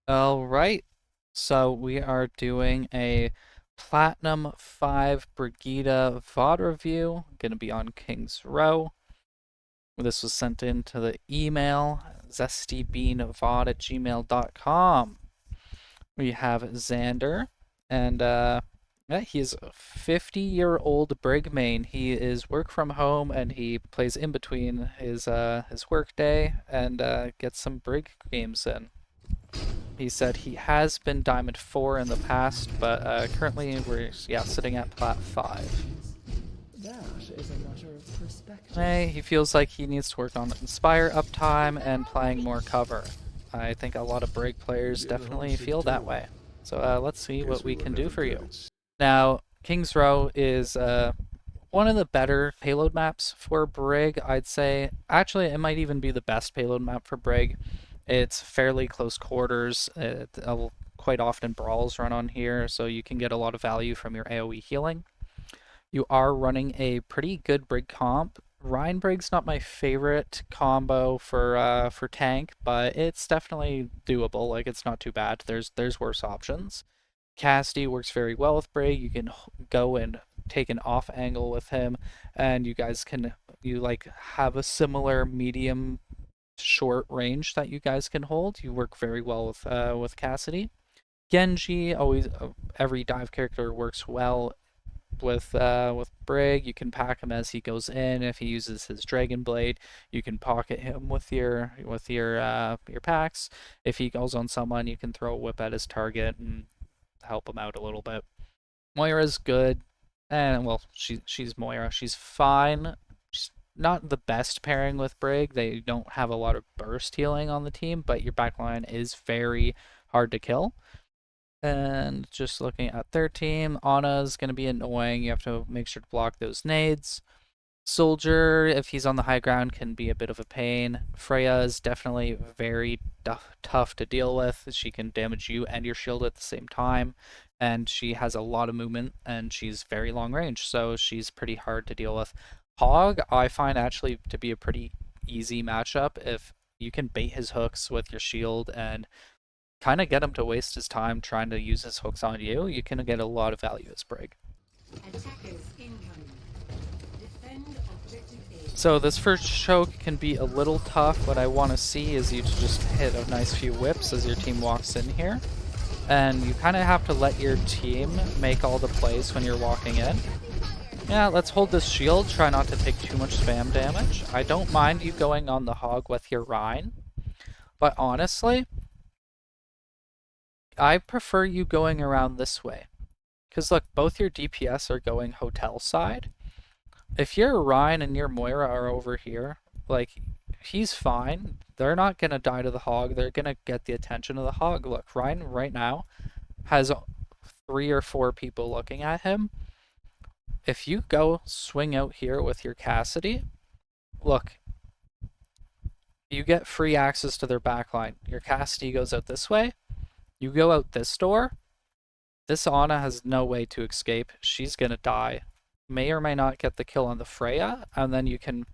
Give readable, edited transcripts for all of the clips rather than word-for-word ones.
All right, so we are doing a Platinum 5 Brigida VOD review. Going to be on King's Row. This was sent in to the email zestybeanvod@gmail.com. We have Xander, and yeah, he's a 50-year-old Brig main. He is work from home, and he plays in between his work day and gets some Brig games in. He said he has been Diamond 4 in the past, but currently we're sitting at Plat 5. That is a matter of perspective. Hey, he feels like he needs to work on Inspire uptime and playing more cover. I think a lot of Brig players definitely feel that way. So let's see what we can do for you. Now, King's Row is one of the better payload maps for Brig, I'd say. Actually, it might even be the best payload map for Brig. It's fairly close quarters. Quite often brawls run on here, so you can get a lot of value from your AoE healing. You are running a pretty good Brig comp. Rhine Brig's not my favorite combo for tank, but it's definitely doable. Like it's not too bad. There's worse options. Cassidy works very well with Brig. You can go and take an off angle with him, and you guys can have a similar medium short range that you guys can hold. You work very well with Cassidy. Genji always every dive character works well with Brig. You can pack him as he goes in. If he uses his Dragon Blade, you can pocket him with your packs. If he goes on someone, you can throw a whip at his target and help him out a little bit. Moira's good, and well, she's Moira. She's fine. She's not the best pairing with Brig. They don't have a lot of burst healing on the team, but your backline is very hard to kill. And just looking at their team, Ana's going to be annoying. You have to make sure to block those nades. Soldier, if he's on the high ground, can be a bit of a pain. Freya is definitely very tough to deal with. She can damage you and your shield at the same time, and she has a lot of movement, and she's very long range, so she's pretty hard to deal with. Hog, I find actually to be a pretty easy matchup if you can bait his hooks with your shield and kind of get him to waste his time trying to use his hooks on you. You can get a lot of value as Brig. So this first choke can be a little tough. What I want to see is you to just hit a nice few whips as your team walks in here. And you kind of have to let your team make all the plays when you're walking in. Yeah, let's hold this shield. Try not to take too much spam damage. I don't mind you going on the hog with your Rhine. But honestly, I prefer you going around this way. Because look, both your DPS are going hotel side. If your Rhine and your Moira are over here, like, he's fine. They're not going to die to the hog. They're going to get the attention of the hog. Look, Rhine right now has 3 or 4 people looking at him. If you go swing out here with your Cassidy, look, you get free access to their backline. Your Cassidy goes out this way. You go out this door. This Ana has no way to escape. She's going to die. May or may not get the kill on the Freya, and then you can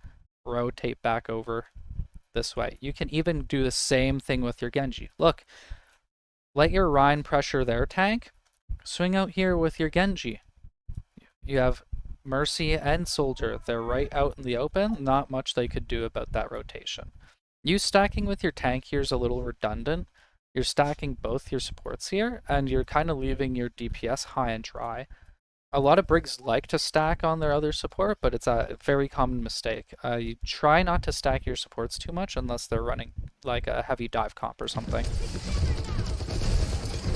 rotate back over this way. You can even do the same thing with your Genji. Look, let your Rhine pressure their tank. Swing out here with your Genji. You have Mercy and Soldier. They're right out in the open. Not much they could do about that rotation. You stacking with your tank here is a little redundant. You're stacking both your supports here, and you're kind of leaving your DPS high and dry. A lot of Brigs like to stack on their other support, but it's a very common mistake. You try not to stack your supports too much unless they're running like a heavy dive comp or something.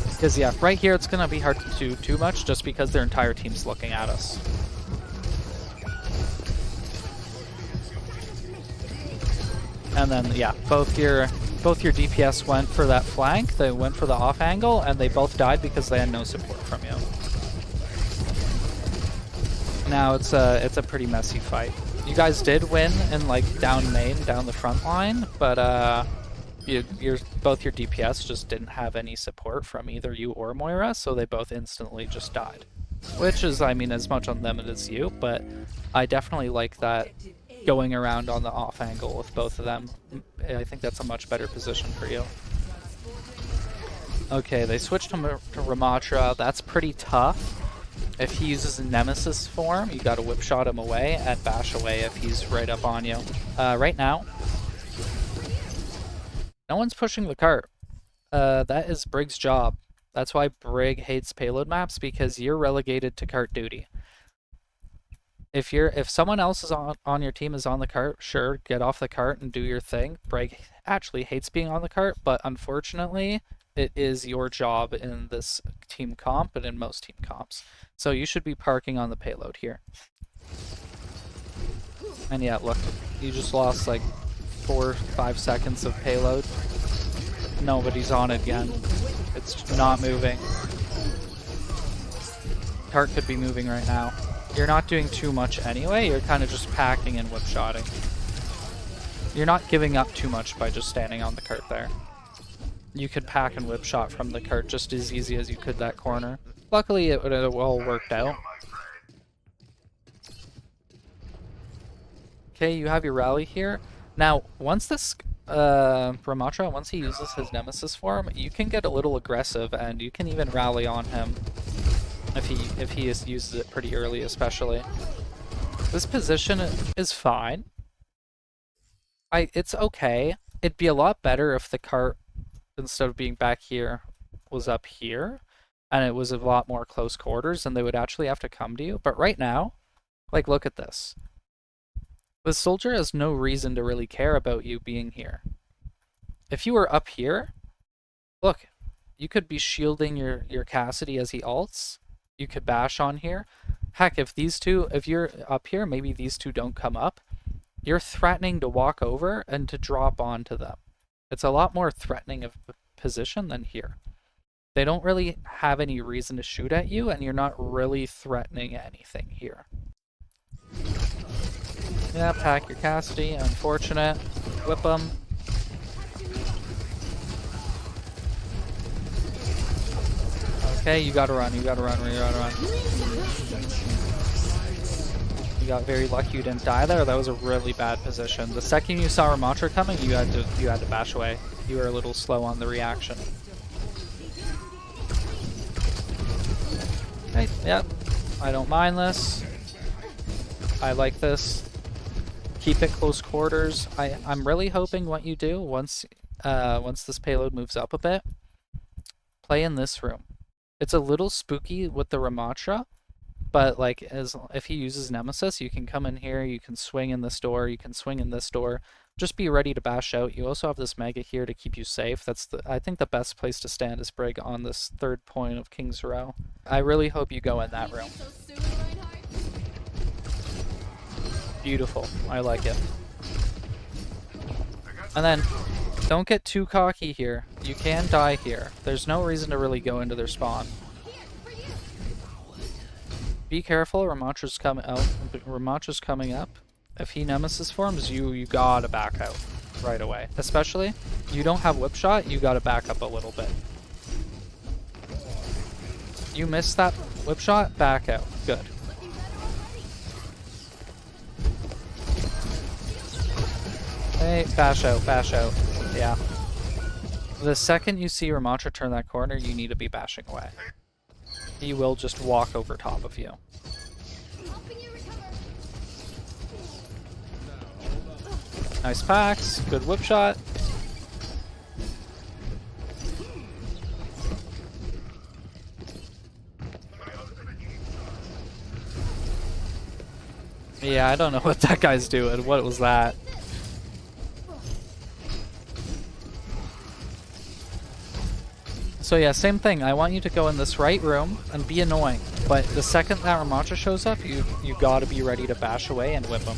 Because yeah, right here it's going to be hard to do too much just because their entire team's looking at us. And then yeah, both your DPS went for that flank, they went for the off angle, and they both died because they had no support from you. Now it's a pretty messy fight. You guys did win in like down main, down the front line, but both your DPS just didn't have any support from either you or Moira, so they both instantly just died. Which is, I mean, as much on them as you, but I definitely like that going around on the off angle with both of them. I think that's a much better position for you. Okay, they switched to Ramatra. That's pretty tough. If he uses a Nemesis form, you gotta whip shot him away and bash away if he's right up on you. Right now, no one's pushing the cart. That is Brig's job. That's why Brig hates payload maps, because you're relegated to cart duty. If someone else is on your team is on the cart, sure, get off the cart and do your thing. Brig actually hates being on the cart, but unfortunately, it is your job in this team comp and in most team comps. So you should be parking on the payload here. And yeah, look, you just lost like 4 or 5 seconds of payload. Nobody's on it again. It's not moving. Cart could be moving right now. You're not doing too much anyway, you're kind of just packing and whip-shotting. You're not giving up too much by just standing on the cart there. You could pack and whip-shot from the cart just as easy as you could that corner. Luckily, it all worked out. Okay, you have your rally here. Now, once this Ramatra, once he uses his Nemesis form, you can get a little aggressive and you can even rally on him. If he uses it pretty early, especially. This position is fine. It's okay. It'd be a lot better if the cart, instead of being back here, was up here, and it was a lot more close quarters, and they would actually have to come to you. But right now, like, look at this. The soldier has no reason to really care about you being here. If you were up here, look, you could be shielding your Cassidy as he ults. You could bash on here. Heck, if you're up here, maybe these two don't come up. You're threatening to walk over and to drop onto them. It's a lot more threatening of a position than here. They don't really have any reason to shoot at you, and you're not really threatening anything here. Yeah, pack your Cassidy. Unfortunate. Whip them. Okay, you gotta run, you gotta run. You got very lucky you didn't die there. That was a really bad position. The second you saw Ramatra coming, you had to bash away. You were a little slow on the reaction. Okay, yep. I don't mind this. I like this. Keep it close quarters. I'm really hoping what you do once this payload moves up a bit, play in this room. It's a little spooky with the Ramatra, but like if he uses Nemesis, you can come in here, you can swing in this door, you can swing in this door. Just be ready to bash out. You also have this Mega here to keep you safe. I think the best place to stand is Brig on this third point of King's Row. I really hope you go in that room. Beautiful. I like it. And then, don't get too cocky here. You can die here. There's no reason to really go into their spawn. Be careful, Ramatra's coming out. Ramatra's coming up. If he Nemesis forms, you gotta back out right away. Especially, you don't have whip shot, you gotta back up a little bit. You missed that whip shot, back out. Good. Hey, bash out, bash out. Yeah. The second you see Ramatra turn that corner, you need to be bashing away. He will just walk over top of you. Nice packs, good whip shot. Yeah, I don't know what that guy's doing. What was that? So yeah, same thing. I want you to go in this right room and be annoying. But the second that Ramatra shows up, you gotta be ready to bash away and whip him.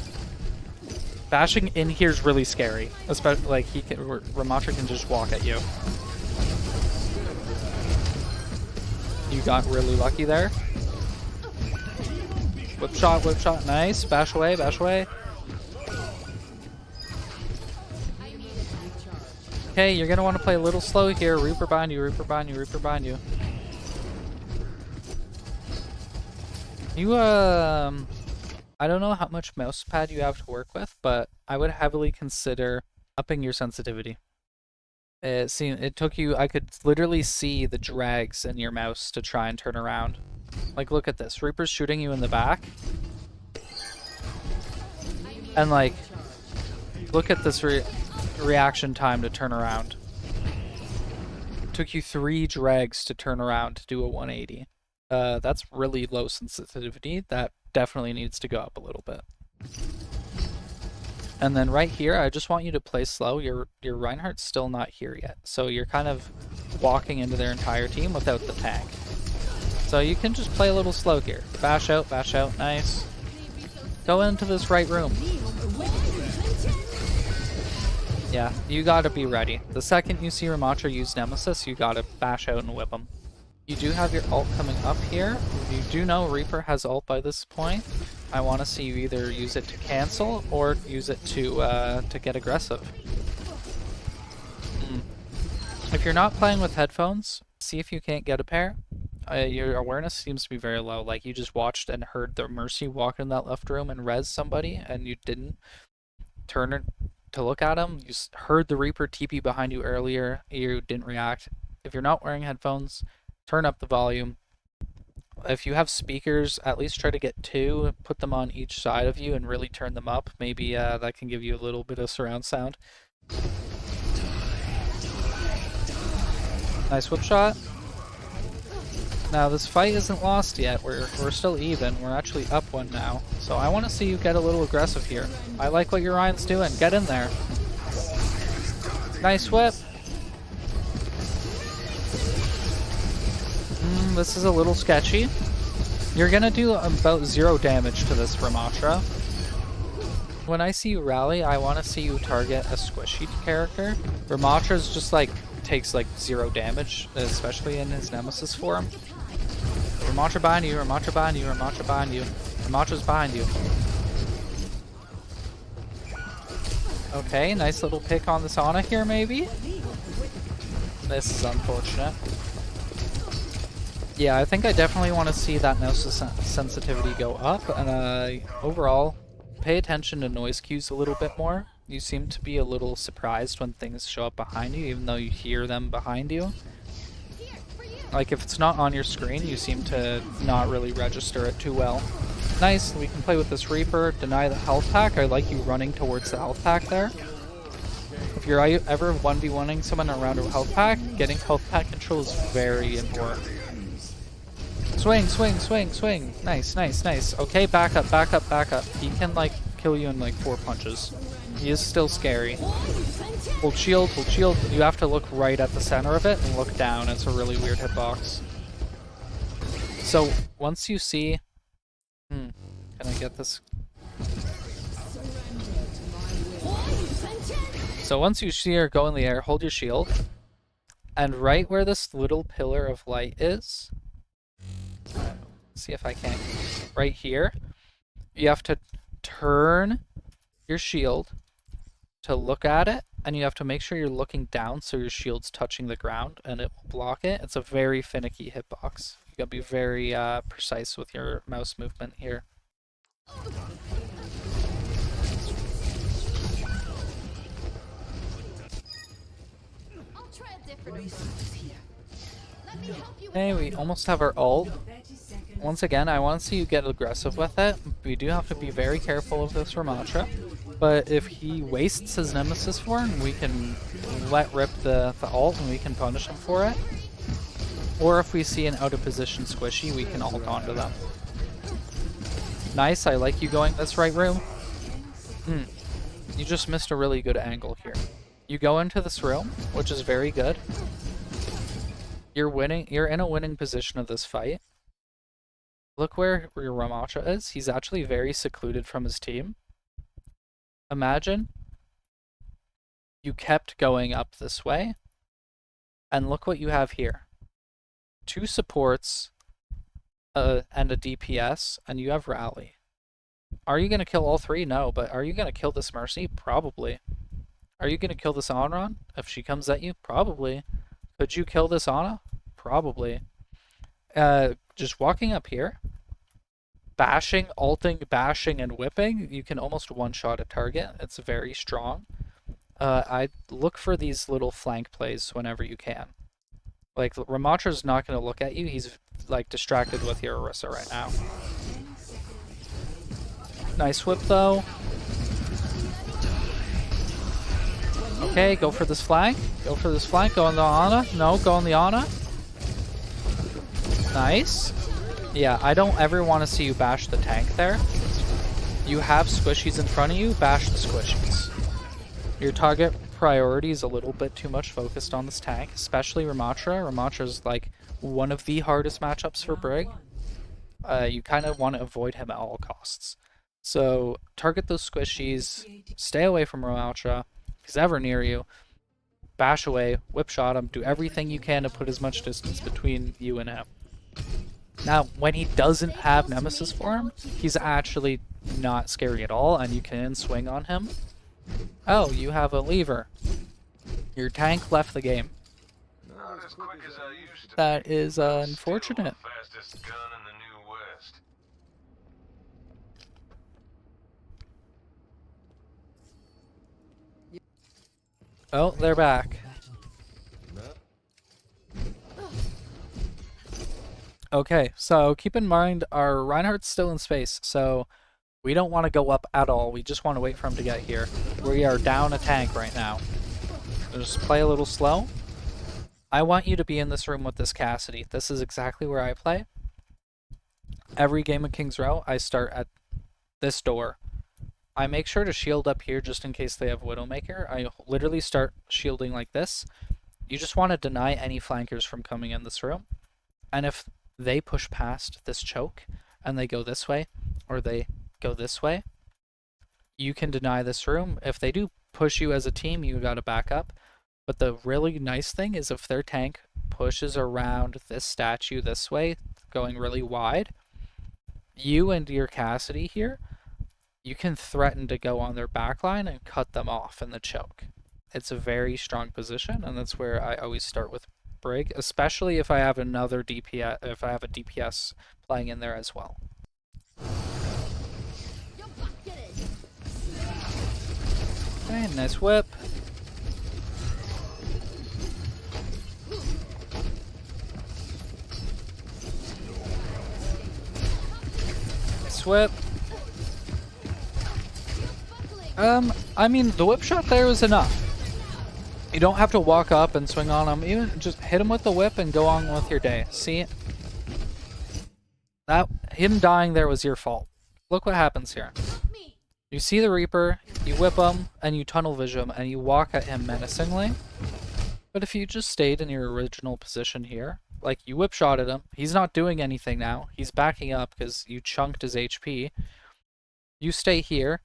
Bashing in here is really scary. Especially like Ramatra can just walk at you. You got really lucky there. Whip shot, nice. Bash away, bash away. Okay, you're gonna want to play a little slow here. Reaper bind you, Reaper bind you, Reaper bind you. I don't know how much mouse pad you have to work with, but I would heavily consider upping your sensitivity. It took you, I could literally see the drags in your mouse to try and turn around. Like, look at this. Reaper's shooting you in the back. And like, look at this reaction time to turn around. It took you 3 drags to turn around to do a 180. That's really low sensitivity. That definitely needs to go up a little bit. And then right here, I just want you to play slow. Your Reinhardt's still not here yet. So you're kind of walking into their entire team without the tank. So you can just play a little slow here. Bash out, nice. Go into this right room. Yeah, you gotta be ready. The second you see Ramattra use Nemesis, you gotta bash out and whip him. You do have your ult coming up here. You do know Reaper has ult by this point. I want to see you either use it to cancel or use it to get aggressive. If you're not playing with headphones, see if you can't get a pair. Your awareness seems to be very low. Like you just watched and heard the Mercy walk in that left room and res somebody, and you didn't turn to look at him. You heard the Reaper TP behind you earlier. You didn't react. If you're not wearing headphones, turn up the volume. If you have speakers, at least try to get 2, put them on each side of you and really turn them up. Maybe that can give you a little bit of surround sound. Nice whip shot. Now this fight isn't lost yet. We're still even. We're actually up 1 now. So I want to see you get a little aggressive here. I like what your Ryan's doing. Get in there. Nice whip. This is a little sketchy. You're gonna do about 0 damage to this Ramattra. When I see you rally, I want to see you target a squishy character. Ramatra's just like takes like 0 damage, especially in his Nemesis form. Ramattra behind you, Ramattra behind you, Ramattra behind you. Ramatra's behind you. Okay, nice little pick on this Ana here maybe. This is unfortunate. Yeah, I think I definitely want to see that mouse sensitivity go up, and overall, pay attention to noise cues a little bit more. You seem to be a little surprised when things show up behind you, even though you hear them behind you. Like, if it's not on your screen, you seem to not really register it too well. Nice, we can play with this Reaper, deny the health pack. I like you running towards the health pack there. If you're ever 1v1ing someone around a health pack, getting health pack control is very important. Swing, swing, swing, swing. Nice, nice, nice. Okay, back up, back up, back up. He can, like, kill you in, like, 4 punches. He is still scary. Hold shield, hold shield. You have to look right at the center of it and look down. It's a really weird hitbox. So, once you see... can I get this? So once you see her go in the air, hold your shield. And right where this little pillar of light is... see if I can. Right here, you have to turn your shield to look at it, and you have to make sure you're looking down so your shield's touching the ground, and it will block it. It's a very finicky hitbox. You gotta be very precise with your mouse movement here. Okay, we almost have our ult. Once again, I want to see you get aggressive with it. We do have to be very careful of this Ramattra. But if he wastes his Nemesis form, we can let rip the ult and we can punish him for it. Or if we see an out of position squishy, we can ult onto them. Nice, I like you going this right room. You just missed a really good angle here. You go into this room, which is very good. You're winning. You're in a winning position of this fight. Look where your Ramattra is. He's actually very secluded from his team. Imagine you kept going up this way, and look what you have here. 2 supports and a DPS, and you have Rally. Are you going to kill all 3? No, but are you going to kill this Mercy? Probably. Are you going to kill this Onron if she comes at you? Probably. Could you kill this Ana? Probably. Just walking up here, bashing, ulting, bashing, and whipping, you can almost one-shot a target. It's very strong. I'd look for these little flank plays whenever you can. Like, Ramatra's not going to look at you. He's, like, distracted with your Orisa right now. Nice whip, though. Okay, go for this flank. Go for this flank. Go on the Ana. No, go on the Ana. Nice. Yeah, I don't ever want to see you bash the tank there. You have squishies in front of you, bash the squishies. Your target priority is a little bit too much focused on this tank, especially Ramatra. Ramatra's like one of the hardest matchups for Brig. You kind of want to avoid him at all costs. So target those squishies, stay away from Ramatra. If he's ever near you, bash away, whip shot him, do everything you can to put as much distance between you and him. Now, when he doesn't have Nemesis for him, he's actually not scary at all, and you can swing on him. Oh, you have a lever. Your tank left the game. That is unfortunate. Oh, they're back. Okay, so keep in mind our Reinhardt's still in space, so we don't want to go up at all. We just want to wait for him to get here. We are down a tank right now. Just play a little slow. I want you to be in this room with this Cassidy. This is exactly where I play. Every game of King's Row, I start at this door. I make sure to shield up here just in case they have Widowmaker. I literally start shielding like this. You just want to deny any flankers from coming in this room. And if they push past this choke and they go this way, or they go this way, you can deny this room. If they do push you as a team, you gotta back up. But the really nice thing is if their tank pushes around this statue this way, going really wide, you and your Cassidy here, you can threaten to go on their backline and cut them off in the choke. It's a very strong position, and that's where I always start with Brig, especially if I have another DPS, if I have a DPS playing in there as well. Okay, nice whip. Nice whip. I mean, the whip shot there was enough. You don't have to walk up and swing on him. Even just hit him with the whip and go on with your day. See? That him dying there was your fault. Look what happens here. You see the Reaper, you whip him, and you tunnel vision him, and you walk at him menacingly. But if you just stayed in your original position here, like you whip shotted him, he's not doing anything now. He's backing up because you chunked his HP. You stay here.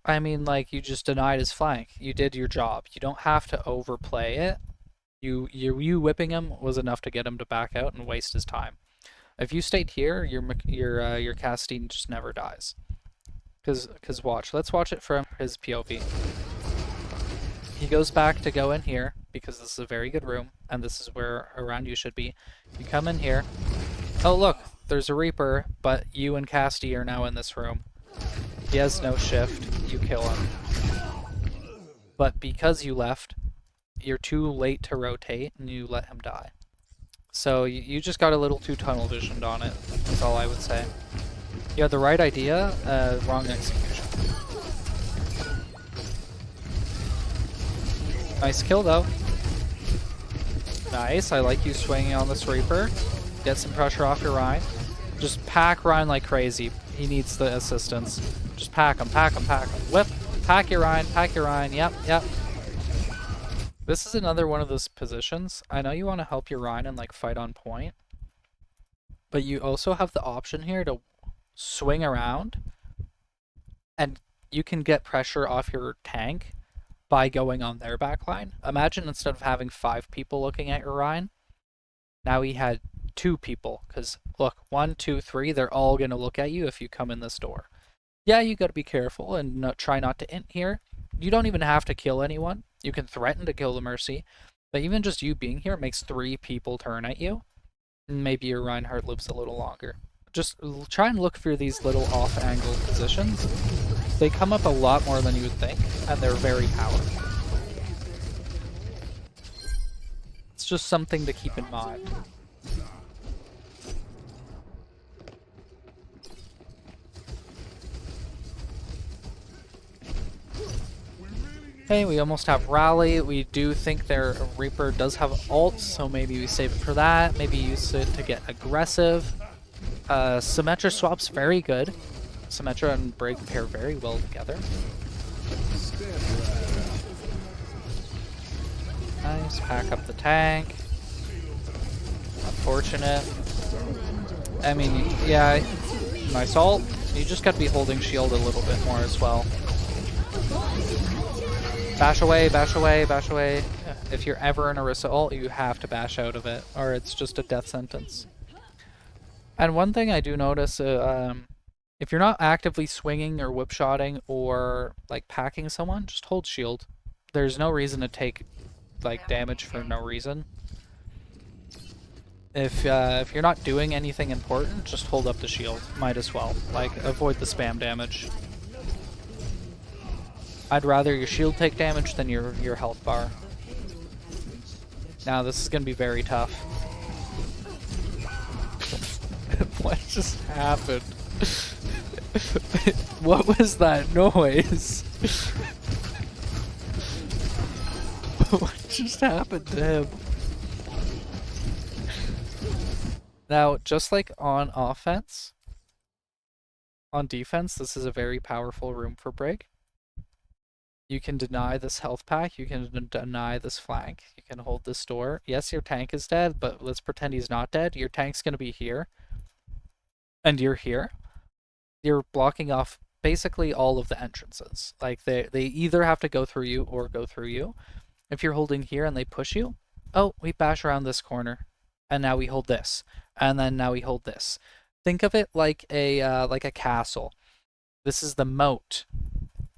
I mean, like, you just denied his flank. You did your job. You don't have to overplay it. You whipping him was enough to get him to back out and waste his time. If you stayed here, your Castine just never dies. Cause watch. Let's watch it from his POV. He goes back to go in here because this is a very good room, and this is where around you should be. You come in here. Oh look, there's a Reaper, but you and Casti are now in this room. He has no shift, you kill him. But because you left, you're too late to rotate and you let him die. So you just got a little too tunnel visioned on it, that's all I would say. You had the right idea, wrong execution. Nice kill though. Nice, I like you swinging on this Reaper. Get some pressure off your Rhine. Just pack Rhine like crazy. He needs the assistance. Just pack him, pack him, pack him. Whip, pack your Rhine, yep, yep. This is another one of those positions. I know you want to help your Rhine and like fight on point, but you also have the option here to swing around and you can get pressure off your tank by going on their backline. Imagine instead of having 5 people looking at your Rhine, now he had 2 people, because look, 1, 2, 3, they're all going to look at you if you come in this door. Yeah, you got to be careful and try not to int here. You don't even have to kill anyone. You can threaten to kill the Mercy, but even just you being here makes 3 people turn at you. And maybe your Reinhardt lives a little longer. Just try and look for these little off-angle positions. they come up a lot more than you would think, and they're very powerful. It's just something to keep in mind. Okay, we almost have Rally. We do think their Reaper does have ult, so maybe we save it for that. Maybe use it to get aggressive. Symmetra swap's very good. Symmetra and Brig pair very well together. Nice, pack up the tank. Unfortunate. I mean, yeah, nice ult. You just gotta be holding shield a little bit more as well. Bash away, bash away, bash away. If you're ever in Orisa ult, you have to bash out of it, or it's just a death sentence. And one thing I do notice, if you're not actively swinging or whipshotting or like packing someone, just hold shield. There's no reason to take like damage for no reason. If you're not doing anything important, just hold up the shield. Might as well. Like, avoid the spam damage. I'd rather your shield take damage than your health bar. Now this is gonna be very tough. What just happened? What was that noise? What just happened to him? Now, just like on offense, on defense, this is a very powerful room for Brig. You can deny this health pack, you can deny this flank, you can hold this door. Yes, your tank is dead, but let's pretend he's not dead. Your tank's going to be here, and you're here. You're blocking off basically all of the entrances. Like, they either have to go through you or go through you. If you're holding here and they push you, oh, we bash around this corner, and now we hold this, and then now we hold this. Think of it like a castle. This is the moat,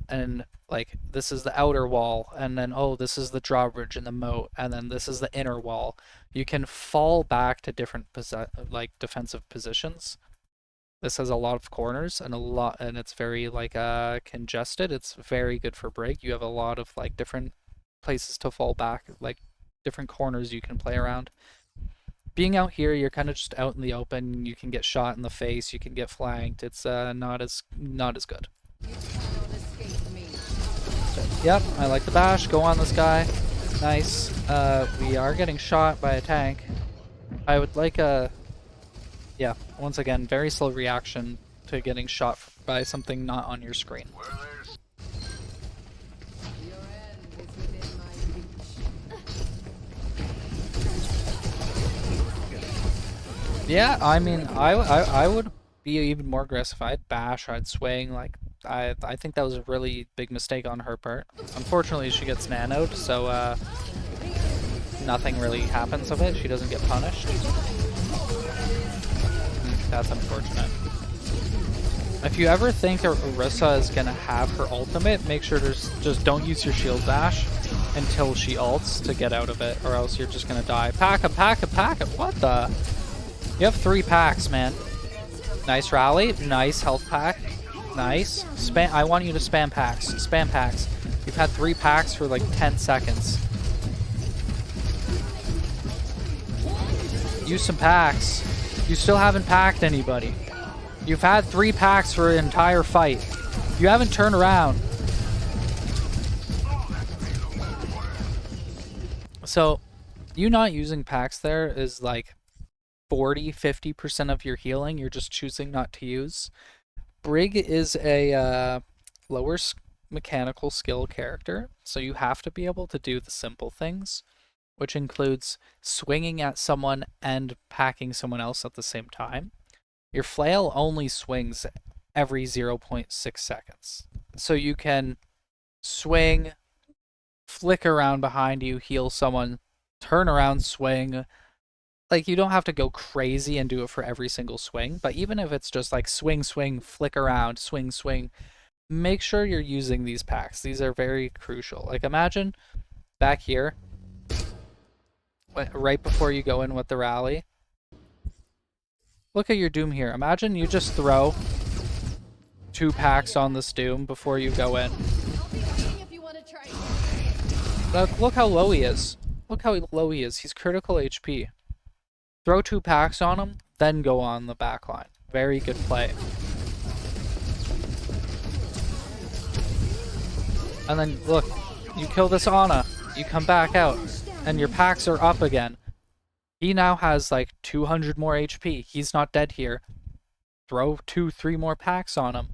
and like this is the outer wall, and then oh, this is the drawbridge and the moat, and then this is the inner wall. You can fall back to different like defensive positions. This has a lot of corners and it's very like congested. It's very good for Brig. You have a lot of like different places to fall back, like different corners you can play around. Being out here, you're kind of just out in the open. You can get shot in the face. You can get flanked. It's not as good. Yep, I like the bash. Go on this guy. Nice. We are getting shot by a tank. I would like a... Yeah, once again, very slow reaction to getting shot by something not on your screen. Yeah, I mean, I would be even more aggressive. I'd bash, I'd swing, like... I think that was a really big mistake on her part. Unfortunately, she gets nanoed, so nothing really happens of it. She doesn't get punished. That's unfortunate. If you ever think Orisa is gonna have her ultimate, make sure just don't use your shield bash until she ults to get out of it, or else you're just gonna die. Pack it, pack it, pack it. What the? You have 3 packs, man. Nice rally, nice health pack. Nice. Spam. I want you to spam packs. Spam packs. You've had 3 packs for like 10 seconds. Use some packs. You still haven't packed anybody. You've had 3 packs for an entire fight. You haven't turned around. So, you not using packs there is like 40-50% of your healing. You're just choosing not to use. Brig is a lower mechanical skill character, so you have to be able to do the simple things, which includes swinging at someone and packing someone else at the same time. Your flail only swings every 0.6 seconds. So you can swing, flick around behind you, heal someone, turn around, swing. Like, you don't have to go crazy and do it for every single swing, but even if it's just like swing, swing, flick around, swing, swing, make sure you're using these packs. These are very crucial. Like, imagine back here, right before you go in with the rally. Look at your doom here. Imagine you just throw 2 packs on this Doom before you go in. Look how low he is. Look how low he is. He's critical HP. Throw 2 packs on him, then go on the backline. Very good play. And then, look, you kill this Ana, you come back out, and your packs are up again. He now has like 200 more HP. He's not dead here. Throw 2-3 more packs on him.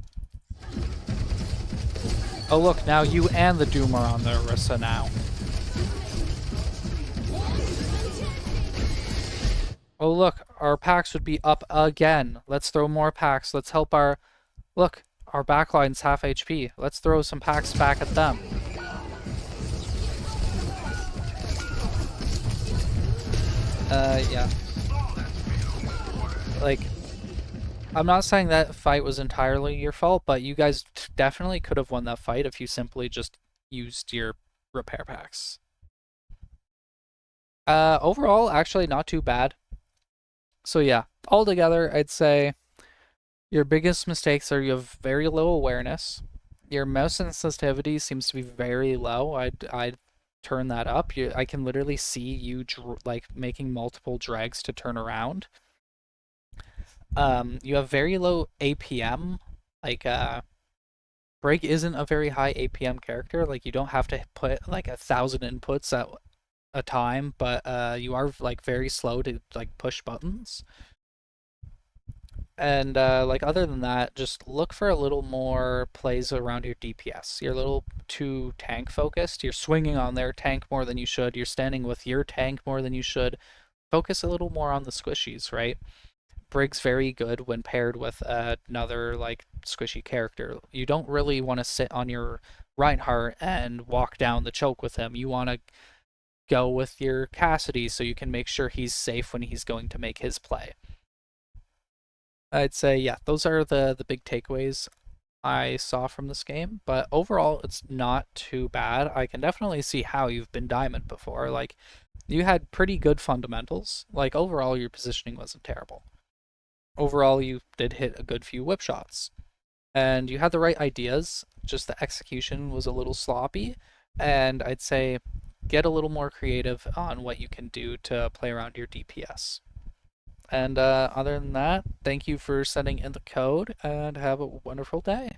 Oh look, now you and the Doom are on the Orisa now. Oh look, our packs would be up again. Let's throw more packs. Let's help our... Look, our backline's half HP. Let's throw some packs back at them. Yeah. Like, I'm not saying that fight was entirely your fault, but you guys definitely could have won that fight if you simply just used your repair packs. Overall, actually not too bad. So yeah, altogether, I'd say your biggest mistakes are you have very low awareness. Your mouse sensitivity seems to be very low. I'd turn that up. I can literally see you like making multiple drags to turn around. You have very low APM. Like Brig isn't a very high APM character. Like you don't have to put like 1,000 inputs at a time, but you are like very slow to like push buttons. And like other than that, just look for a little more plays around your DPS. You're a little too tank focused. You're swinging on their tank more than you should. You're standing with your tank more than you should. Focus a little more on the squishies, right? Brig's very good when paired with another like squishy character. You don't really want to sit on your Reinhardt and walk down the choke with him. You want to go with your Cassidy so you can make sure he's safe when he's going to make his play. I'd say, yeah, those are the big takeaways I saw from this game, but overall it's not too bad. I can definitely see how you've been Diamond before. Like, you had pretty good fundamentals. Like, overall your positioning wasn't terrible. Overall you did hit a good few whip shots. And you had the right ideas, just the execution was a little sloppy, and I'd say get a little more creative on what you can do to play around your DPS. And other than that, thank you for sending in the code and have a wonderful day.